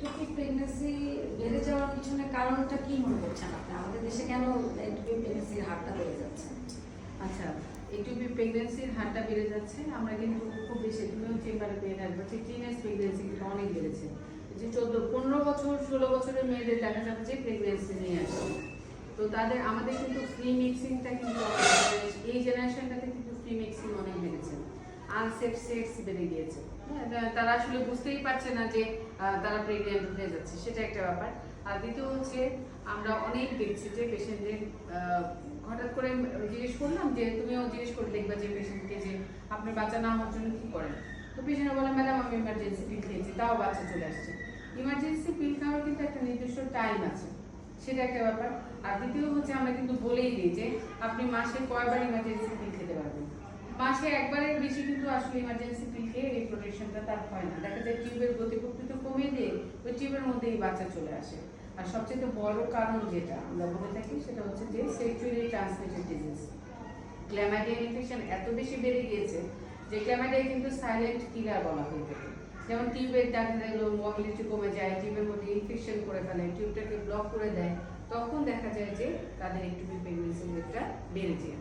একটু প্রেগন্যান্সি বেড়ে যাওয়ার পিছনে কারণটা কি মনে করছেন আপনি? আমাদের দেশে কেন একটু প্রেগন্যান্সির হারটা বেড়ে যাচ্ছে? আচ্ছা, একটু প্রেগনেন্সির হারটা বেড়ে যাচ্ছে। আমরা কিন্তু খুব বেশি, তুমিও চেম্বারে পেয়ে থাকবে যে টিনেজ প্রেগনেন্সি কিন্তু অনেক বেড়েছে। যে 14-15 বছর 16 বছরের মেয়েদের দেখা যাচ্ছে যে প্রেগনেন্সি নিয়ে আসছে। তো আমাদের কিন্তু ফ্রি মিক্সিংটা কিন্তু এই জেনারেশনটাতে কিন্তু ফ্রি মিক্সিং অনেক বেড়েছে, আনসেফ সেক্স বেড়ে গিয়েছে। হ্যাঁ, তারা আসলে বুঝতেই পারছে না যে তারা প্রেগনেন্ট হয়ে যাচ্ছে, সেটা একটা ব্যাপার। আর দ্বিতীয় হচ্ছে আমরা অনেক দেখছি যে পেশেন্টদের হঠাৎ করে জিজ্ঞেস করলাম, যে তুমিও জিজ্ঞেস করে দেখবা যে পেশেন্টকে যে আপনার বাচ্চা না হওয়ার জন্য কি করেন। তো পেশেন্ট বলে ম্যাডাম আমি ইমার্জেন্সি পিল খেয়েছি, তাও বাচ্চা চলে আসছে। ইমার্জেন্সি পিল খাওয়ার কিন্তু একটা নির্দিষ্ট টাইম আছে, সেটা একটা ব্যাপার। আর দ্বিতীয় হচ্ছে আমরা কিন্তু বলেই দিই যে আপনি মাসে কয়বার ইমার্জেন্সি পিল খেতে পারবেন। মাসে একবারের বেশি কিন্তু আসলে ইমার্জেন্সি পিল খেয়ে এই প্রোটেকশনটা তার হয় না। দেখা যায় টিউবের গতি প্রকৃতি কমিয়ে দিয়ে ওই টিউবের মধ্যেই বাচ্চা চলে আসে। আর সবচেয়ে বড় কারণ যেটা আমরা বলে থাকি সেটা হচ্ছে যে sexually transmitted disease, chlamydia infection এত বেশি বেড়ে গিয়েছে যে ক্ল্যামাইডিয়া কিন্তু সাইলেন্ট কিলার বলা হয়ে থাকে। যেমন টিউবের দেখা গেলো মোবিলিটি কমে যায়, টিউবের মধ্যে ইনফেকশন করে ফেলে, টিউবটাকে ব্লক করে দেয়, তখন দেখা যায় যে তাদের একটু প্রেগনেন্সি রেটটা বেড়ে যায়।